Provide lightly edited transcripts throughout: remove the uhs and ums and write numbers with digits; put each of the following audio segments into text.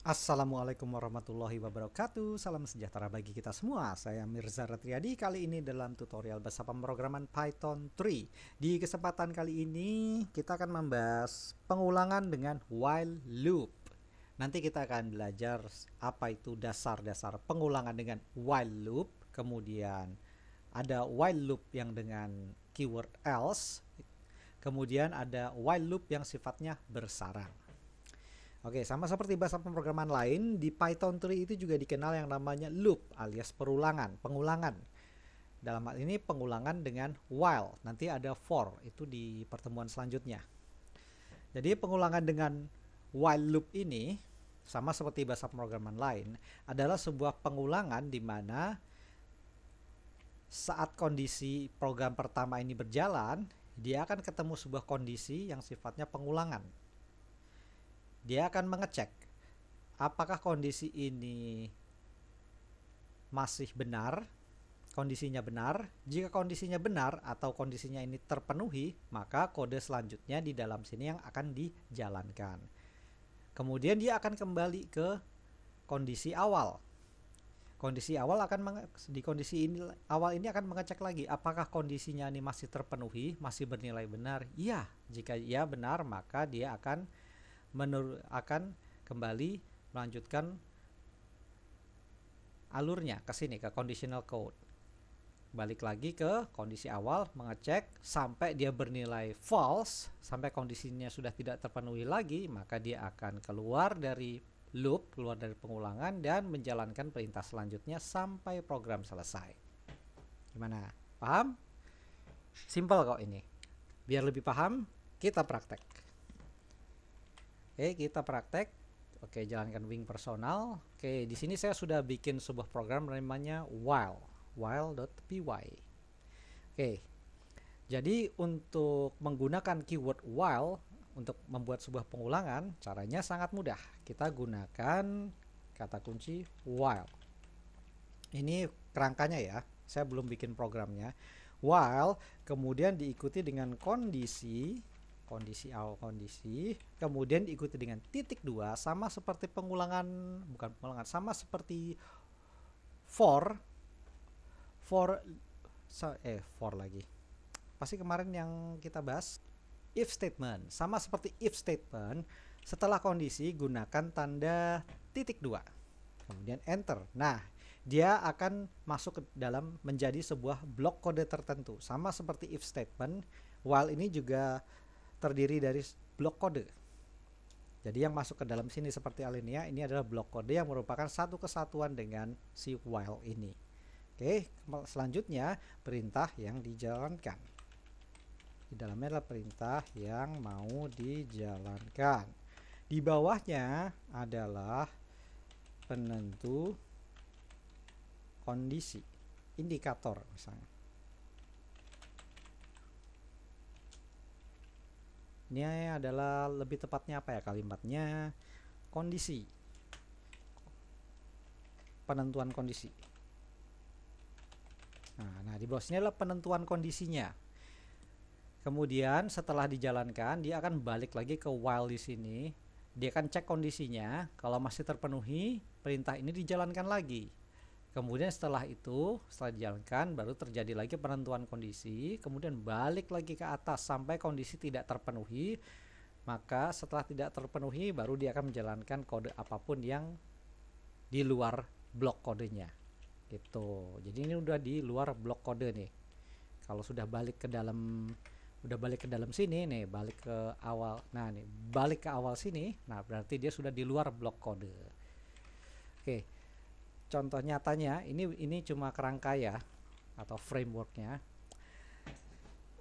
Assalamualaikum warahmatullahi wabarakatuh. Salam sejahtera bagi kita semua. Saya Mirza Ratriadi. Kali ini dalam tutorial bahasa pemrograman Python 3. Di kesempatan kali ini kita akan membahas pengulangan dengan while loop. Nanti kita akan belajar apa itu dasar-dasar pengulangan dengan while loop. Kemudian ada while loop yang dengan keyword else. Kemudian ada while loop yang sifatnya bersarang. Oke, sama seperti bahasa pemrograman lain, di Python 3 itu juga dikenal yang namanya loop alias pengulangan. Dalam hal ini pengulangan dengan while, nanti ada for, itu di pertemuan selanjutnya. Jadi pengulangan dengan while loop ini, sama seperti bahasa pemrograman lain, adalah sebuah pengulangan di mana saat kondisi program pertama ini berjalan, dia akan ketemu sebuah kondisi yang sifatnya pengulangan. Dia akan mengecek apakah kondisi ini masih benar, kondisinya benar. Jika kondisinya benar atau kondisinya ini terpenuhi, maka kode selanjutnya di dalam sini yang akan dijalankan. Kemudian dia akan kembali ke kondisi awal. Kondisi awal di kondisi ini awal ini akan mengecek lagi apakah kondisinya ini masih terpenuhi, masih bernilai benar. Iya, jika iya benar, maka dia akan kembali melanjutkan alurnya ke sini, ke conditional code. Balik lagi ke kondisi awal, mengecek sampai dia bernilai false, sampai kondisinya sudah tidak terpenuhi lagi, maka dia akan keluar dari loop, keluar dari pengulangan dan menjalankan perintah selanjutnya sampai program selesai. Gimana? Paham? Simple kok ini. Biar lebih paham, kita praktek. Oke, kita praktek. Oke, jalankan wing personal. Oke, di sini saya sudah bikin sebuah program namanya while.py. Oke. Jadi untuk menggunakan keyword while untuk membuat sebuah pengulangan, caranya sangat mudah. Kita gunakan kata kunci while. Ini kerangkanya ya. Saya belum bikin programnya. While kemudian diikuti dengan kondisi awal kondisi, kemudian diikuti dengan titik 2, sama seperti sama seperti for lagi. Pasti kemarin yang kita bahas if statement, sama seperti if statement, setelah kondisi gunakan tanda titik 2. Kemudian enter. Nah, dia akan masuk ke dalam menjadi sebuah blok kode tertentu, sama seperti if statement. While ini juga terdiri dari blok kode. Jadi yang masuk ke dalam sini seperti alinea, ini adalah blok kode yang merupakan satu kesatuan dengan si while ini. Oke, selanjutnya perintah yang dijalankan. Di dalamnya adalah perintah yang mau dijalankan. Di bawahnya adalah penentu kondisi, indikator misalnya. Ini adalah lebih tepatnya apa ya kalimatnya? Kondisi. Penentuan kondisi. Nah, di bawah sini adalah penentuan kondisinya. Kemudian setelah dijalankan, dia akan balik lagi ke while di sini. Dia akan cek kondisinya. Kalau masih terpenuhi, perintah ini dijalankan lagi. Kemudian setelah dijalankan, baru terjadi lagi penentuan kondisi, kemudian balik lagi ke atas sampai kondisi tidak terpenuhi. Maka setelah tidak terpenuhi, baru dia akan menjalankan kode apapun yang di luar blok kodenya. Gitu. Jadi ini udah di luar blok kode nih. Kalau sudah balik ke dalam sini nih, balik ke awal. Nah, nih, balik ke awal sini. Nah, berarti dia sudah di luar blok kode. Oke. Contoh nyatanya ini cuma kerangka ya atau frameworknya.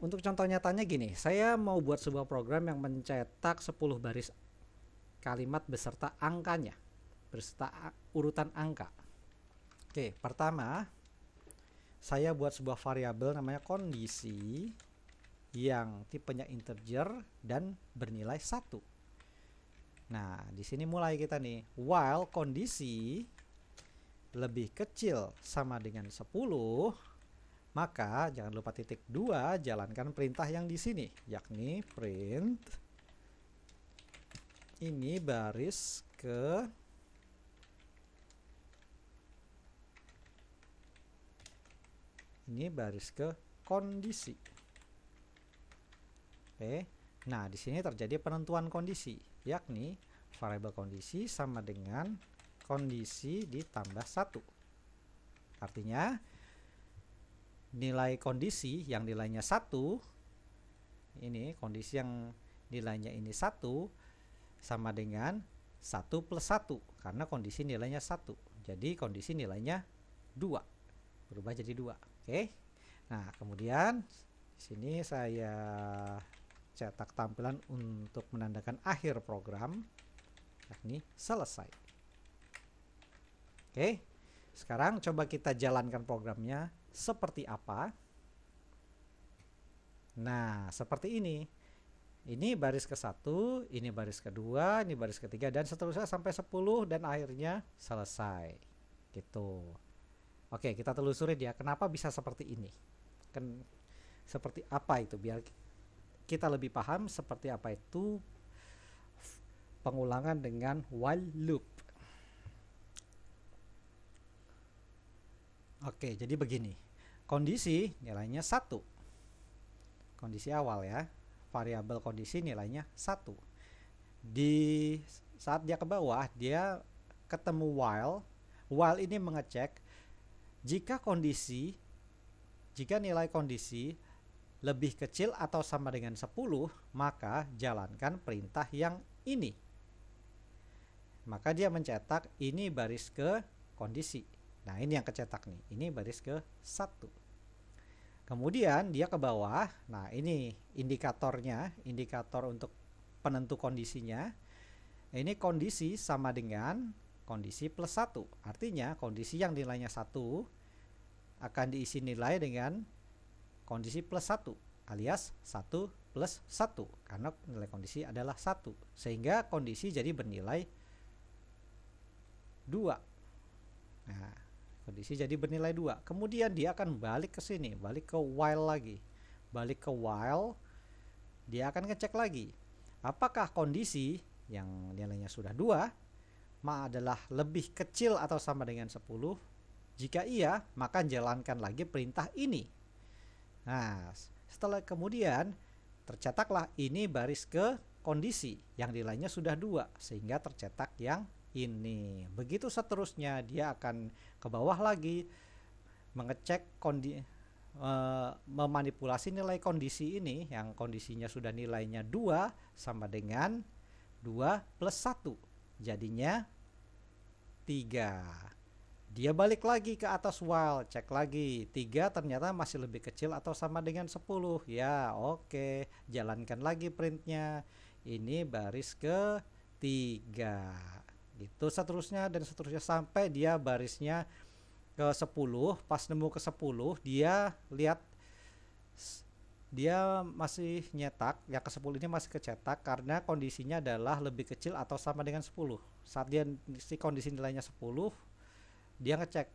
Untuk contoh nyatanya gini, saya mau buat sebuah program yang mencetak 10 baris kalimat beserta angkanya, beserta urutan angka. Oke, pertama saya buat sebuah variabel namanya kondisi yang tipenya integer dan bernilai 1. Nah, di sini mulai kita nih, while kondisi lebih kecil sama dengan 10, maka jangan lupa titik 2, jalankan perintah yang di sini, yakni print ini baris ke ini baris ke kondisi. Oke. Nah, di sini terjadi penentuan kondisi, yakni variabel kondisi sama dengan kondisi ditambah 1. Artinya nilai kondisi yang nilainya 1, ini kondisi yang nilainya ini 1 sama dengan 1 plus 1, karena kondisi nilainya 1. Jadi kondisi nilainya 2. Berubah jadi 2. Oke. Nah, kemudian di sini saya cetak tampilan untuk menandakan akhir program, yakni selesai. Oke, sekarang coba kita jalankan programnya seperti apa. Nah, seperti ini. Ini baris ke-1, ini baris ke-2, ini baris ke-3, dan seterusnya sampai 10 dan akhirnya selesai. Gitu. Oke, kita telusuri dia. Kenapa bisa seperti ini? Seperti apa itu? Biar kita lebih paham seperti apa itu pengulangan dengan while loop. Oke, jadi begini. Kondisi nilainya 1. Kondisi awal ya. Variabel kondisi nilainya 1. Di saat dia ke bawah, dia ketemu while. While ini mengecek jika nilai kondisi lebih kecil atau sama dengan 10, maka jalankan perintah yang ini. Maka dia mencetak ini baris ke kondisi. Nah, ini yang kecetak nih. Ini baris ke 1. Kemudian dia ke bawah. Nah, ini indikatornya, indikator untuk penentu kondisinya. Ini kondisi sama dengan kondisi plus 1. Artinya kondisi yang nilainya 1 akan diisi nilai dengan kondisi plus 1, alias 1 plus 1, karena nilai kondisi adalah 1, sehingga kondisi jadi bernilai 2. Nah, kondisi jadi bernilai 2. Kemudian dia akan balik ke sini, balik ke while lagi. Balik ke while, dia akan ngecek lagi. Apakah kondisi yang nilainya sudah 2 adalah lebih kecil atau sama dengan 10? Jika iya, maka jalankan lagi perintah ini. Nah, setelah kemudian tercetaklah ini baris ke kondisi yang nilainya sudah 2, sehingga tercetak yang ini. Begitu seterusnya, dia akan ke bawah lagi mengecek memanipulasi nilai kondisi ini yang kondisinya sudah nilainya 2 sama dengan 2 plus 1, jadinya 3. Dia balik lagi ke atas while, cek lagi 3 ternyata masih lebih kecil atau sama dengan 10. Ya, oke. Jalankan lagi printnya. Ini baris ke 3. Gitu seterusnya dan seterusnya sampai dia barisnya ke 10. Pas nemu ke 10, dia lihat dia masih nyetak, yang ke 10 ini masih kecetak karena kondisinya adalah lebih kecil atau sama dengan 10. Saat dia kondisi nilainya 10, dia ngecek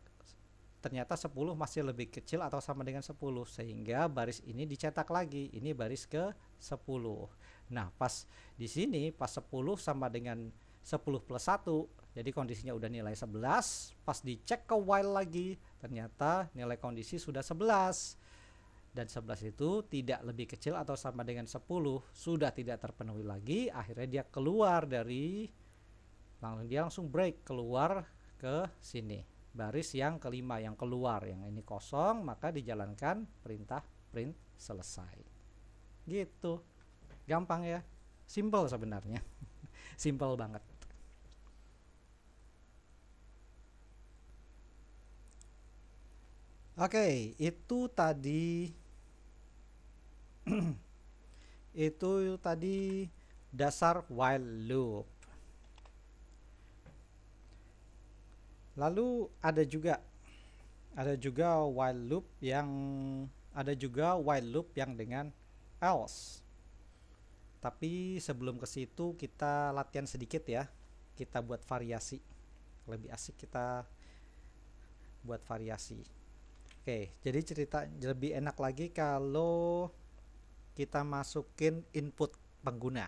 ternyata 10 masih lebih kecil atau sama dengan 10, sehingga baris ini dicetak lagi, ini baris ke 10. Nah, pas di sini pas 10 sama dengan 10 plus 1, jadi kondisinya udah nilai 11. Pas dicek ke while lagi, ternyata nilai kondisi sudah 11, dan 11 itu tidak lebih kecil atau sama dengan 10, sudah tidak terpenuhi lagi. Akhirnya dia keluar dari, dia langsung break keluar ke sini, baris yang kelima yang keluar, yang ini kosong, maka dijalankan perintah print selesai. Gitu, gampang ya, simple sebenarnya. Simple banget. Oke, itu tadi itu tadi dasar while loop. Lalu ada juga while loop yang dengan else. Tapi sebelum ke situ kita latihan sedikit ya. Kita buat variasi. Lebih asik kita buat variasi. Oke, jadi cerita lebih enak lagi kalau kita masukin input pengguna.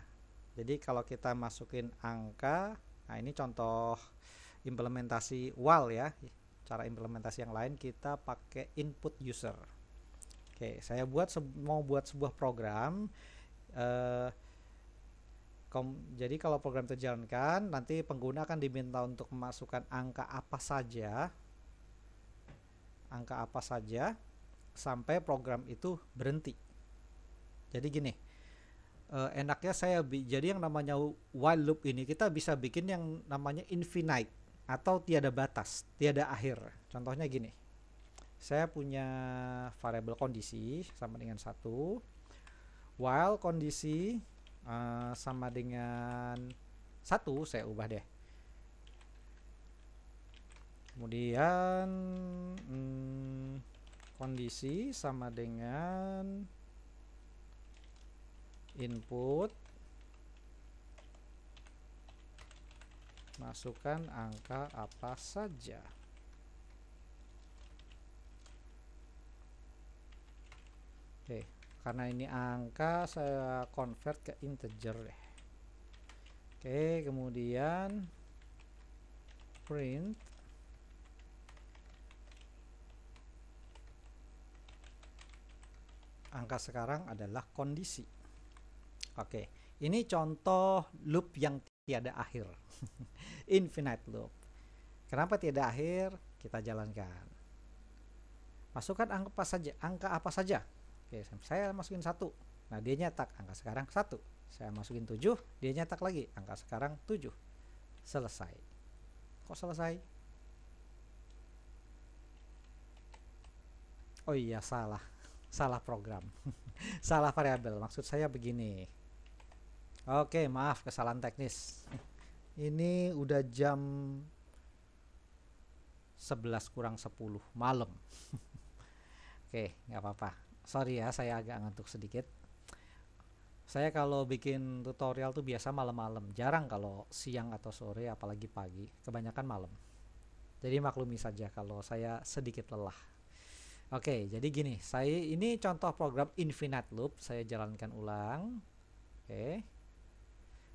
Jadi kalau kita masukin angka, nah ini contoh implementasi while ya. cara implementasi yang lain kita pakai input user. Oke, saya mau buat sebuah program. Jadi kalau program itu dijalankan, nanti pengguna akan diminta untuk memasukkan angka apa saja sampai program itu berhenti. Jadi gini, enaknya jadi yang namanya while loop ini kita bisa bikin yang namanya infinite atau tiada batas, tiada akhir. Contohnya gini, saya punya variabel kondisi sama dengan 1, while kondisi sama dengan 1, saya ubah deh. Kemudian kondisi sama dengan input, masukkan angka apa saja. Oke, karena ini angka saya convert ke integer deh. Oke, kemudian print angka sekarang adalah kondisi. Oke, ini contoh loop yang tiada akhir. Infinite loop. Kenapa tiada akhir? Kita jalankan. Masukkan angka apa saja. Oke, saya masukin 1. Nah, dia nyetak angka sekarang 1. Saya masukin 7, dia nyetak lagi angka sekarang 7. Selesai. Kok selesai? Oh iya, salah program. Salah variabel. Maksud saya begini. Oke, maaf, kesalahan teknis. Ini udah jam 11 kurang 10 malam. Oke, nggak apa-apa. Sorry ya, saya agak ngantuk sedikit. Saya kalau bikin tutorial tuh biasa malam-malam. Jarang kalau siang atau sore, apalagi pagi. Kebanyakan malam. Jadi maklumi saja kalau saya sedikit lelah. Oke, jadi gini, ini contoh program infinite loop, saya jalankan ulang. Oke.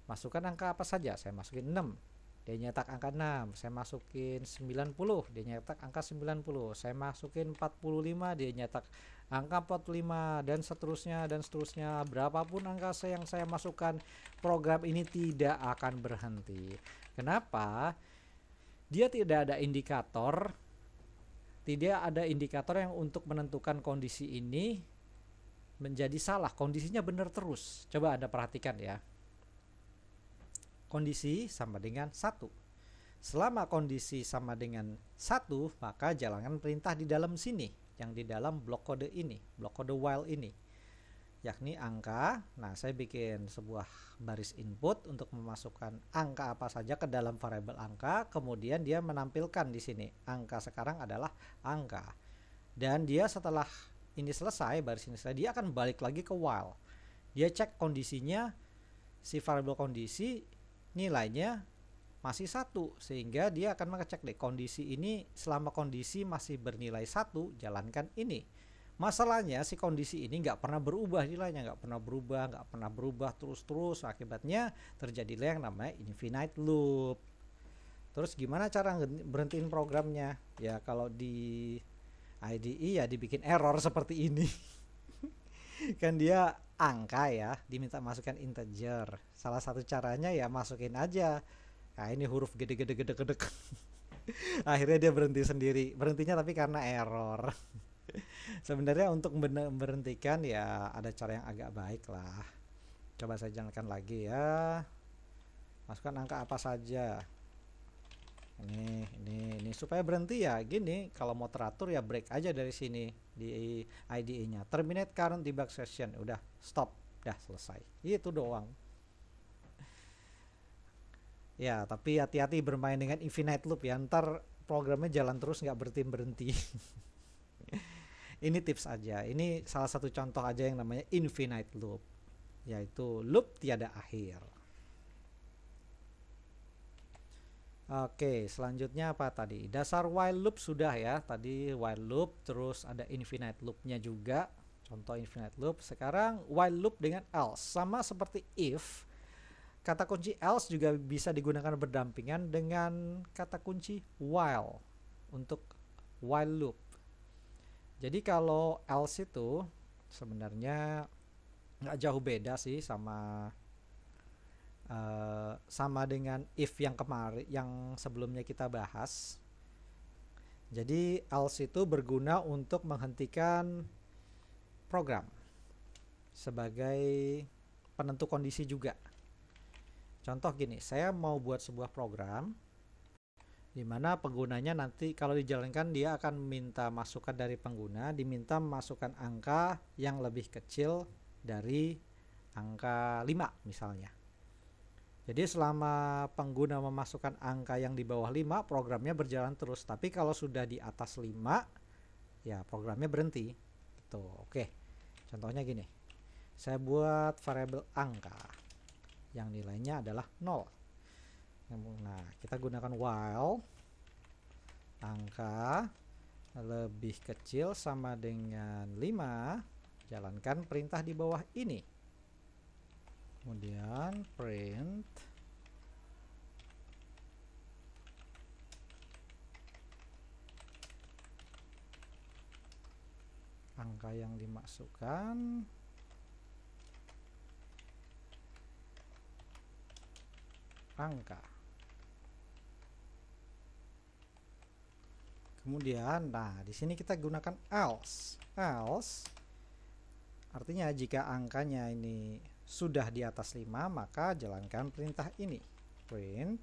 Masukkan angka apa saja, saya masukin 6. Dia nyetak angka 6, saya masukin 90, dia nyetak angka 90. Saya masukin 45, dia nyetak angka 45 dan seterusnya. Berapapun angka yang saya masukkan, program ini tidak akan berhenti. Kenapa? Dia tidak ada indikator. Tidak ada indikator yang untuk menentukan kondisi ini menjadi salah. Kondisinya benar terus. Coba Anda perhatikan ya. Kondisi sama dengan 1. Selama kondisi sama dengan 1, maka jalankan perintah di dalam sini, yang di dalam blok kode ini, blok kode while ini, yakni angka. Nah, saya bikin sebuah baris input untuk memasukkan angka apa saja ke dalam variabel angka, kemudian dia menampilkan di sini angka sekarang adalah angka. Dan dia setelah ini selesai, baris ini selesai, dia akan balik lagi ke while. Dia cek kondisinya, si variabel kondisi nilainya masih 1, sehingga dia akan mengecek deh kondisi ini, selama kondisi masih bernilai 1, jalankan ini. Masalahnya si kondisi ini nggak pernah berubah nilainya, nggak pernah berubah terus. Akibatnya terjadilah yang namanya infinite loop. Terus gimana cara berhentiin programnya? Ya kalau di IDE ya dibikin error seperti ini. Kan dia angka ya, diminta masukkan integer. Salah satu caranya ya masukin aja. Nah, ini huruf gede. Akhirnya dia berhenti sendiri. Berhentinya tapi karena error. Sebenarnya untuk berhentikan ya ada cara yang agak baik lah. Coba saya jalankan lagi ya. Masukkan angka apa saja. Ini supaya berhenti ya gini. Kalau mau teratur ya break aja dari sini di IDE-nya. Terminate current debug session. Udah stop. Udah selesai. Itu doang. Ya, tapi hati-hati bermain dengan infinite loop ya. Ntar programnya jalan terus nggak berhenti. Ini tips aja. Ini salah satu contoh aja yang namanya infinite loop, yaitu loop tiada akhir. Oke, selanjutnya apa tadi? Dasar while loop sudah ya. Tadi while loop, terus ada infinite loopnya juga. Contoh infinite loop. Sekarang while loop dengan else. Sama seperti if. Kata kunci else juga bisa digunakan berdampingan dengan kata kunci while untuk while loop. Jadi kalau else itu sebenarnya nggak jauh beda sih sama dengan if yang kemarin, yang sebelumnya kita bahas. Jadi else itu berguna untuk menghentikan program sebagai penentu kondisi juga. Contoh gini, saya mau buat sebuah program di mana penggunanya nanti kalau dijalankan dia akan minta masukan dari pengguna, diminta memasukkan angka yang lebih kecil dari angka 5 misalnya. Jadi selama pengguna memasukkan angka yang di bawah 5, programnya berjalan terus. Tapi kalau sudah di atas 5, ya programnya berhenti. Tuh, oke. Contohnya gini. Saya buat variabel angka yang nilainya adalah 0. Nah, kita gunakan while angka lebih kecil sama dengan 5, jalankan perintah di bawah ini. Kemudian print angka yang dimasukkan angka. Kemudian, nah di sini kita gunakan else. Else artinya jika angkanya ini sudah di atas 5, maka jalankan perintah ini. Print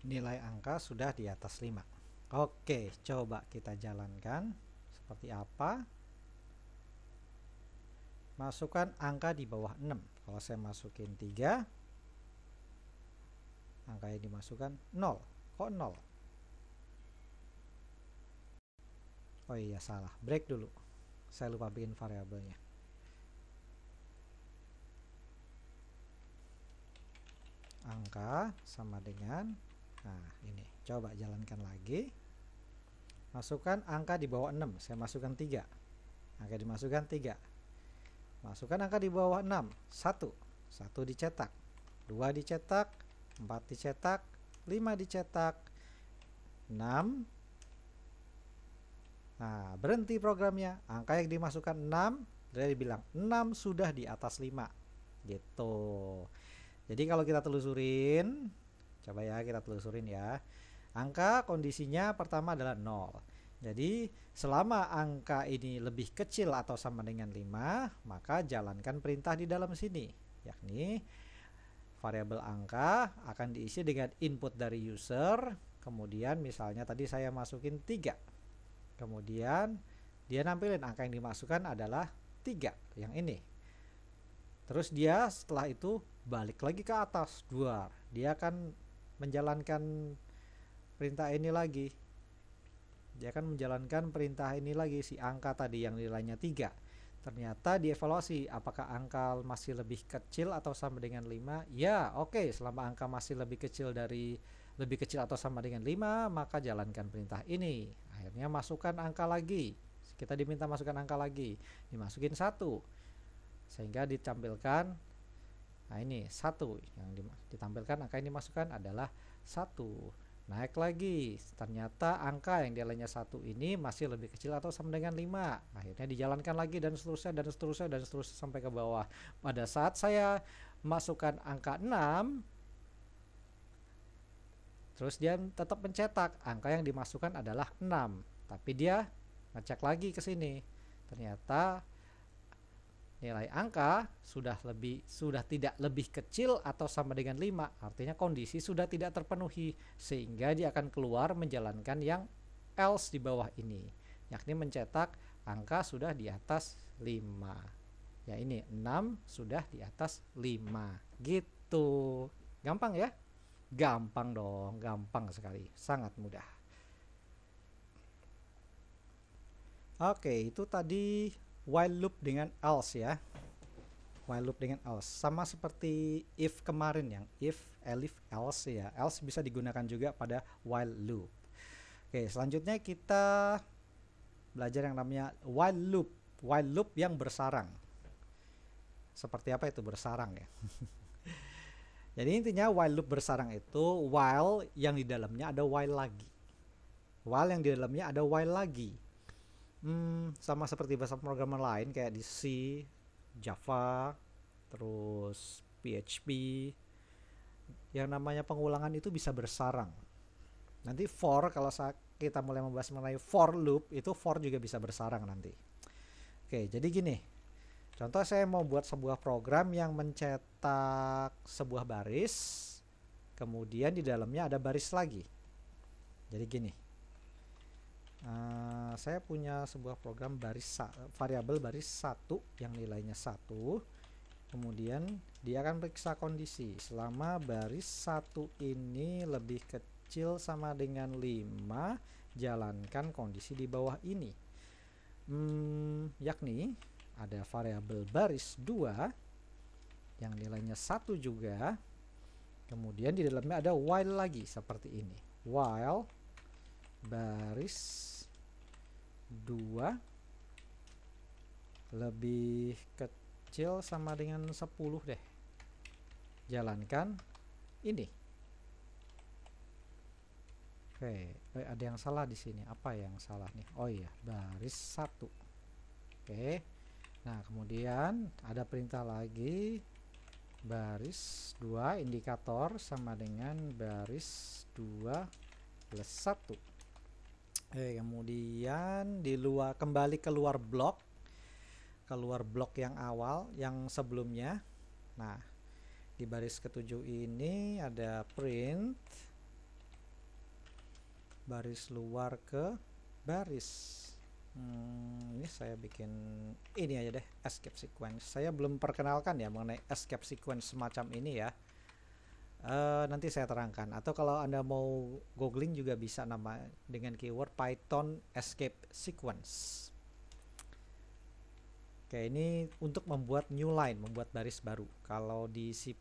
nilai angka sudah di atas 5. Oke, coba kita jalankan seperti apa. Masukkan angka di bawah 6. Kalau saya masukin 3, angka yang dimasukkan 0. Kok 0? Oh iya, salah. Break dulu. Saya lupa bikin variabelnya. Angka sama dengan, nah ini, coba jalankan lagi. Masukkan angka di bawah 6. Saya masukkan 3. Angka dimasukkan 3. Masukkan angka di bawah 6. 1. 1 dicetak. 2 dicetak. 4 dicetak. 5 dicetak. 6. Nah, berhenti programnya. Angka yang dimasukkan 6. Dia bilang 6 sudah di atas 5. Gitu. Jadi kalau kita telusurin, coba ya kita telusurin ya. Angka kondisinya pertama adalah 0. Jadi selama angka ini lebih kecil atau sama dengan 5, maka jalankan perintah di dalam sini, yakni variabel angka akan diisi dengan input dari user. Kemudian misalnya tadi saya masukin 3. Kemudian dia nampilin angka yang dimasukkan adalah 3, yang ini. Terus dia setelah itu balik lagi ke atas 2. Dia akan menjalankan perintah ini lagi. Dia akan menjalankan perintah ini lagi, si angka tadi yang nilainya 3. Ternyata dievaluasi apakah angka masih lebih kecil atau sama dengan 5. Ya, oke, selama angka masih lebih kecil atau sama dengan 5, maka jalankan perintah ini. Akhirnya masukkan angka lagi. Kita diminta masukkan angka lagi. Dimasukin 1. Sehingga ditampilkan, nah ini 1 yang ditampilkan, angka yang dimasukkan adalah 1. Naik lagi, ternyata angka yang nilainya 1 ini masih lebih kecil atau sama dengan 5. Akhirnya dijalankan lagi dan seterusnya dan seterusnya dan seterusnya sampai ke bawah. Pada saat saya masukkan angka 6, terus dia tetap mencetak angka yang dimasukkan adalah 6. Tapi dia ngecek lagi ke sini. Ternyata nilai angka sudah tidak lebih kecil atau sama dengan 5, artinya kondisi sudah tidak terpenuhi, sehingga dia akan keluar menjalankan yang else di bawah ini, yakni mencetak angka sudah di atas 5. Ya ini 6 sudah di atas 5. Gitu. Gampang ya? Gampang dong, gampang sekali, sangat mudah. Oke, itu tadi while loop dengan else ya. While loop dengan else sama seperti if kemarin, yang if, elif, else ya. Else bisa digunakan juga pada while loop. Oke, selanjutnya kita belajar yang namanya while loop. While loop yang bersarang. Seperti apa itu bersarang ya? Jadi intinya while loop bersarang itu while yang di dalamnya ada while lagi. while yang di dalamnya ada while lagi. Sama seperti bahasa pemrograman lain kayak di C, Java, terus PHP, yang namanya pengulangan itu bisa bersarang. Nanti for, kalau kita mulai membahas mengenai for loop, itu for juga bisa bersarang nanti. Oke, jadi gini. Contoh saya mau buat sebuah program yang mencetak sebuah baris, kemudian di dalamnya ada baris lagi. Jadi gini. Saya punya sebuah program variabel baris 1 yang nilainya 1. Kemudian dia akan periksa kondisi selama baris 1 ini lebih kecil sama dengan 5, jalankan kondisi di bawah ini. Yakni ada variabel baris 2 yang nilainya 1 juga. Kemudian di dalamnya ada while lagi seperti ini. While baris 2 lebih kecil sama dengan 10 deh. Jalankan ini. Oke, ada yang salah di sini. Apa yang salah nih? Oh iya, baris 1. Oke. Nah, kemudian ada perintah lagi, baris 2 indikator sama dengan baris 2 plus 1. Kemudian kembali keluar blok yang awal, yang sebelumnya. Nah, di baris ke-7 ini ada print baris luar ke baris. Ini saya bikin ini aja deh, escape sequence. Saya belum perkenalkan ya mengenai escape sequence semacam ini ya. Nanti saya terangkan, atau kalau Anda mau googling juga bisa nama dengan keyword Python escape sequence. Oke, ini untuk membuat new line, membuat baris baru. Kalau di C++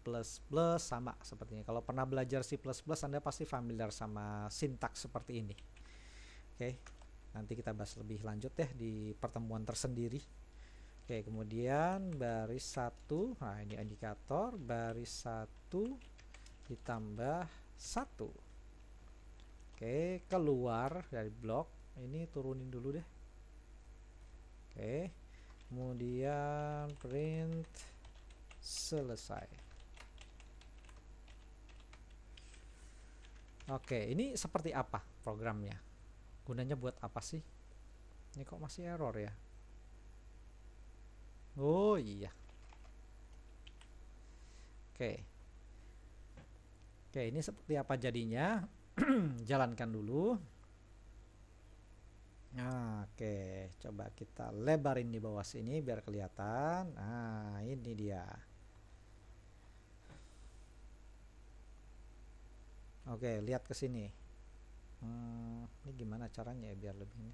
sama sepertinya. Kalau pernah belajar C++, Anda pasti familiar sama sintaks seperti ini. Oke, nanti kita bahas lebih lanjut deh di pertemuan tersendiri. Oke, kemudian baris 1, nah ini indikator, baris 1 ditambah 1. Oke, keluar dari blok ini, turunin dulu deh. Oke, kemudian print selesai. Oke, ini seperti apa programnya? Gunanya buat apa sih? Ini kok masih error ya? Oh iya. Oke, ini seperti apa jadinya? Jalankan dulu. Oke, coba kita lebarin di bawah sini biar kelihatan. Nah, ini dia. Oke, lihat ke sini. Ini gimana caranya ya biar lebih ini?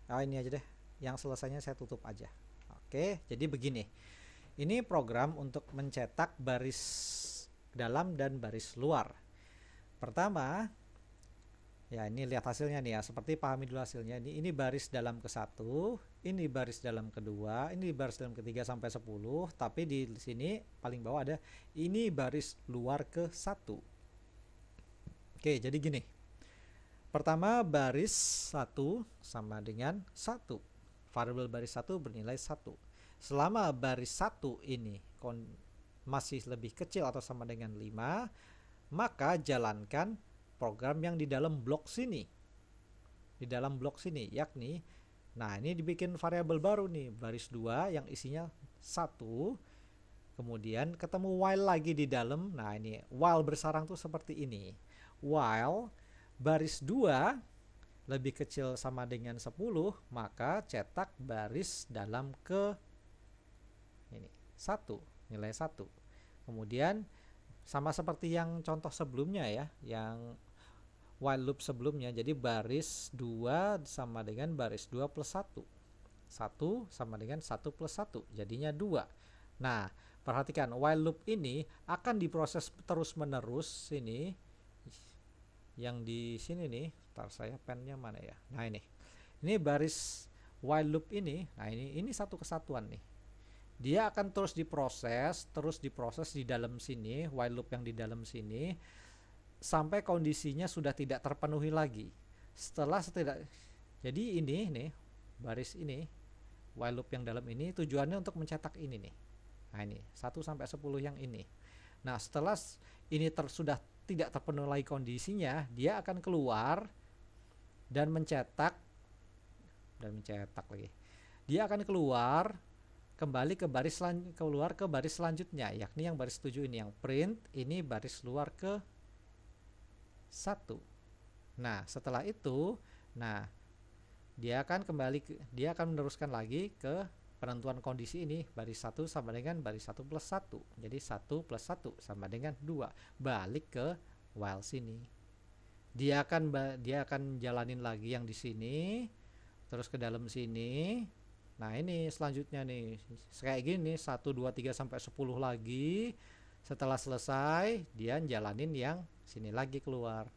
Ini aja deh. Yang selesainya saya tutup aja. Oke, jadi begini. Ini program untuk mencetak baris dalam dan baris luar. Pertama, ya ini lihat hasilnya nih ya, seperti pahami dulu hasilnya. Ini baris dalam ke-1, ini baris dalam kedua, ini baris dalam ketiga sampai 10, tapi di sini paling bawah ada ini baris luar ke-1. Oke, jadi gini. Pertama, baris 1 sama dengan 1. Variabel baris 1 bernilai 1. Selama baris 1 ini masih lebih kecil atau sama dengan 5, maka jalankan program yang di dalam blok sini. Di dalam blok sini, yakni, nah ini dibikin variabel baru nih, baris 2 yang isinya 1. Kemudian ketemu while lagi di dalam. Nah ini while bersarang tuh seperti ini. While baris 2 lebih kecil sama dengan 10, maka cetak baris dalam ke ini 1, nilai 1. Kemudian sama seperti yang contoh sebelumnya ya, yang while loop sebelumnya. Jadi baris 2 sama dengan baris 2 plus 1. 1 sama dengan 1 plus 1, jadinya 2. Nah, perhatikan while loop ini akan diproses terus menerus. Sini yang di sini nih, ntar saya pennya mana ya. Nah ini baris while loop ini. Nah ini satu kesatuan nih. Dia akan terus diproses di dalam sini, while loop yang di dalam sini. sampai kondisinya sudah tidak terpenuhi lagi. Jadi ini nih, baris ini, while loop yang dalam ini tujuannya untuk mencetak ini nih. Nah ini 1 sampai 10 yang ini. Nah setelah ini sudah tidak terpenuhi lagi kondisinya, dia akan keluar dan mencetak lagi. Dia akan keluar kembali ke baris selanjutnya, yakni yang baris 7 ini, yang print ini baris luar ke 1. Nah setelah itu, nah dia akan meneruskan lagi ke penentuan kondisi ini, baris 1 sama dengan baris 1 plus 1. Jadi 1 plus 1 sama dengan 2. Balik ke while sini. Dia akan jalanin lagi yang di sini, terus ke dalam sini. Nah, ini selanjutnya nih. Kayak gini 1 2 3 sampai 10 lagi. Setelah selesai, dia jalanin yang sini lagi keluar.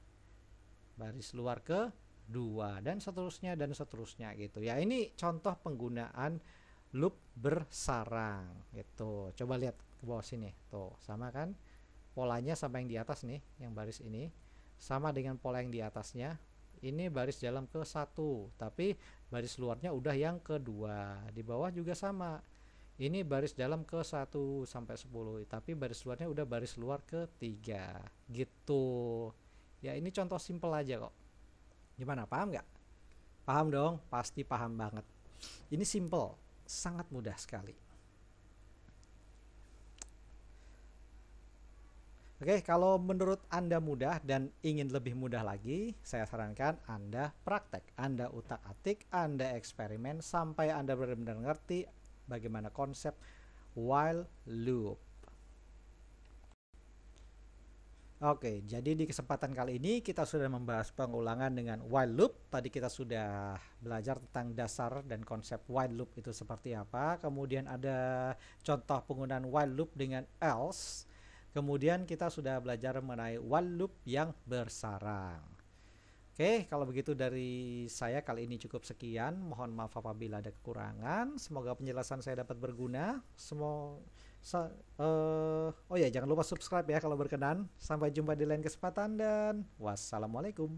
Baris luar ke 2 dan seterusnya gitu. Ya, ini contoh penggunaan loop bersarang gitu. Coba lihat ke bawah sini. Tuh, sama kan? Polanya sama yang di atas nih, yang baris ini. Sama dengan pola yang di atasnya. Ini baris dalam ke 1, tapi baris luarnya udah yang kedua. Di bawah juga sama. Ini baris dalam ke 1 sampai 10, tapi baris luarnya udah baris luar ke 3 gitu. Ya, ini contoh simple aja kok. Gimana, paham nggak? Paham dong, pasti paham banget. Ini simple, sangat mudah sekali. Oke, kalau menurut Anda mudah dan ingin lebih mudah lagi, saya sarankan Anda praktek, Anda utak-atik, Anda eksperimen sampai Anda benar-benar ngerti bagaimana konsep while loop. Oke, jadi di kesempatan kali ini kita sudah membahas pengulangan dengan while loop. Tadi kita sudah belajar tentang dasar dan konsep while loop itu seperti apa. Kemudian ada contoh penggunaan while loop dengan else. Kemudian kita sudah belajar mengenai while loop yang bersarang. Oke, kalau begitu dari saya kali ini cukup sekian. Mohon maaf apabila ada kekurangan. Semoga penjelasan saya dapat berguna. Oh ya, jangan lupa subscribe ya kalau berkenan. Sampai jumpa di lain kesempatan dan wassalamualaikum.